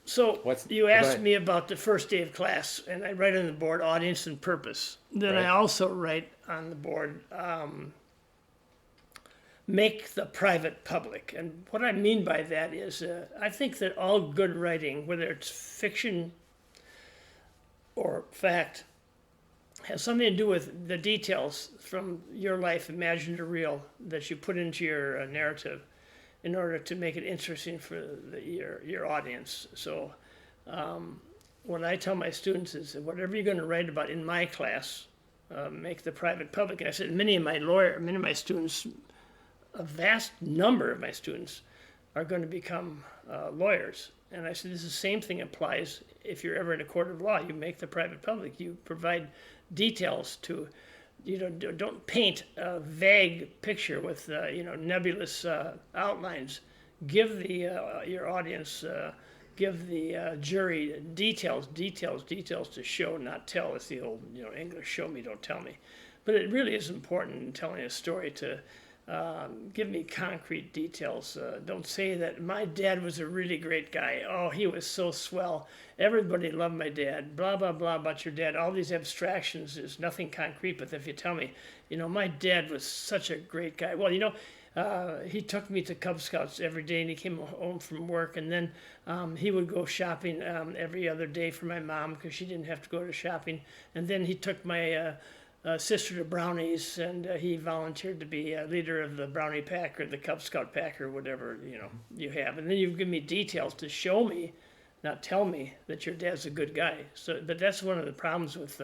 So What's you Go asked ahead. me about the first day of class, and I write on the board audience and purpose. Then I Right. also write on the board make the private public. And what I mean by that is I think that all good writing, whether it's fiction or fact, has something to do with the details from your life, imagined or real, that you put into your narrative in order to make it interesting for your audience. So what I tell my students is that whatever you're going to write about in my class, make the private public. And I said many of my students, a vast number of my students, are going to become lawyers. And I said this is the same thing applies if you're ever in a court of law. You make the private public. You provide details to, don't paint a vague picture with nebulous outlines. Give the your audience, give the jury details to show, not tell. It's the old English, show me, don't tell me. But it really is important in telling a story to give me concrete details. Don't say that my dad was a really great guy. Oh, he was so swell. Everybody loved my dad. Blah, blah, blah about your dad. All these abstractions is nothing concrete. But if you tell me, my dad was such a great guy. Well, he took me to Cub Scouts every day, and he came home from work, and then he would go shopping every other day for my mom because she didn't have to go to shopping. And then he took my sister to Brownies, and he volunteered to be a leader of the Brownie pack or the Cub Scout pack or whatever you have. And then you give me details to show me, not tell me, that your dad's a good guy. So, but that's one of the problems with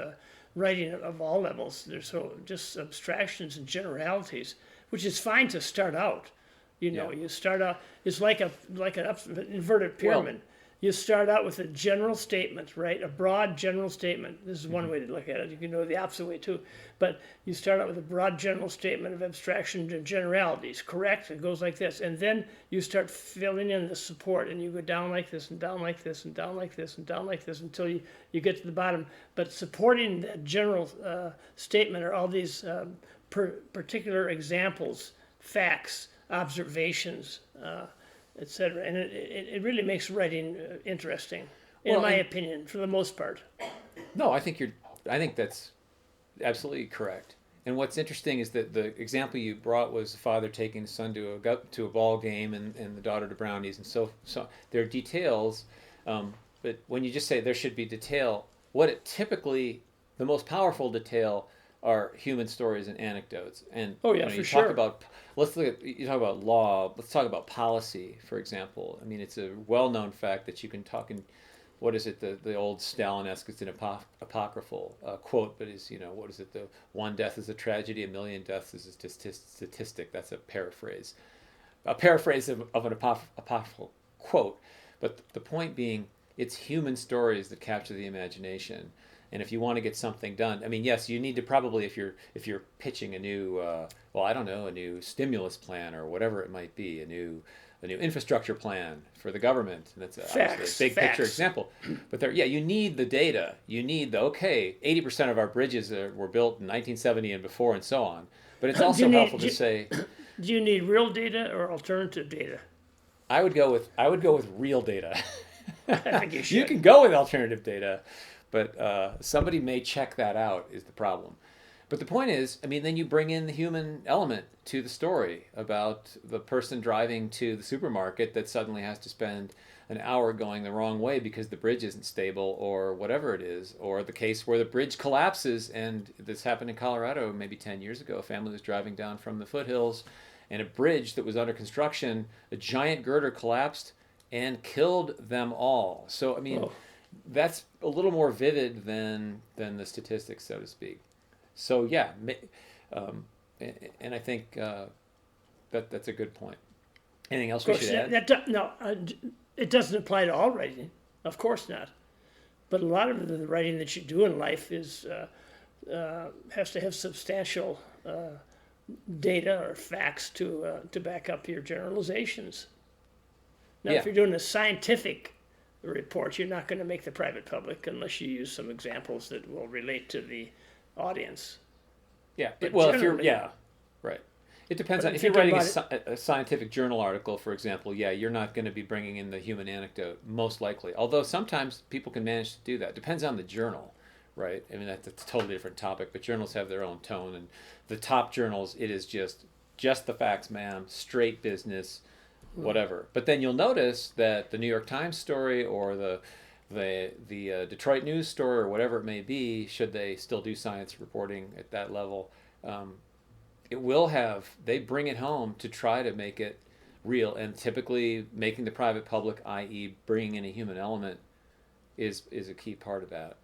writing of all levels. There's so just abstractions and generalities, which is fine to start out. Yeah. You start out. It's like an inverted Well, pyramid. You start out with a general statement, right? A broad general statement. This is one way to look at it. You can go the opposite way too. But you start out with a broad general statement of abstraction and generalities, correct? It goes like this. And then you start filling in the support, and you go down like this and down like this and down like this and down like this until you get to the bottom. But supporting that general statement are all these particular examples, facts, observations, etc. And it really makes writing interesting, in well, my and opinion, for the most part. no, I think that's absolutely correct. And what's interesting is that the example you brought was the father taking the son to a ball game, and the daughter to Brownies, and so there are details. But when you just say there should be detail, what it typically, the most powerful detail are human stories and anecdotes. And Oh yeah, you for talk sure. about, let's look at, you talk about law, let's talk about policy, for example. I mean, it's a well-known fact that you can talk in, what is it, the old Stalin-esque, it's an apocryphal quote, but is, what is it, the one death is a tragedy, a million deaths is a statistic. That's a paraphrase. A paraphrase of an apocryphal quote. But the point being, it's human stories that capture the imagination. And if you want to get something done, I mean, yes, you need to probably, if you're pitching a new, I don't know, a new stimulus plan or whatever it might be, a new infrastructure plan for the government. And that's obviously a big picture Facts. example. But you need the data. You need 80% of our bridges were built in 1970 and before, and so on. But it's Do you also need helpful to say, do you need real data or alternative data? I would go with real data. I think you You should. can go with alternative data, but somebody may check that out is the problem. But the point is, I mean, then you bring in the human element to the story about the person driving to the supermarket that suddenly has to spend an hour going the wrong way because the bridge isn't stable or whatever it is, or the case where the bridge collapses. And this happened in Colorado maybe 10 years ago. A family was driving down from the foothills, and a bridge that was under construction, a giant girder collapsed and killed them all. So, I mean, Oh, that's a little more vivid than the statistics, so to speak. So yeah, um, and I think that's a good point. Anything else of we course, should add? no, it doesn't apply to all writing. Of course not. But a lot of the writing that you do in life is has to have substantial data or facts to back up your generalizations. Now, Yeah, if you're doing a scientific report, you're not going to make the private public unless you use some examples that will relate to the audience. yeah. But Well, if you're generally, yeah, right. It depends But on I'm if you're thinking writing about a scientific journal article, for example. Yeah, you're not going to be bringing in the human anecdote most likely. Although sometimes people can manage to do that. Depends on the journal, right? I mean that's a totally different topic. But journals have their own tone, and the top journals, it is just the facts, ma'am, straight business, whatever. But then you'll notice that the New York Times story or the Detroit News story or whatever it may be, should they still do science reporting at that level, it will have, they bring it home to try to make it real, and typically making the private public, i.e., bringing in a human element, is a key part of that.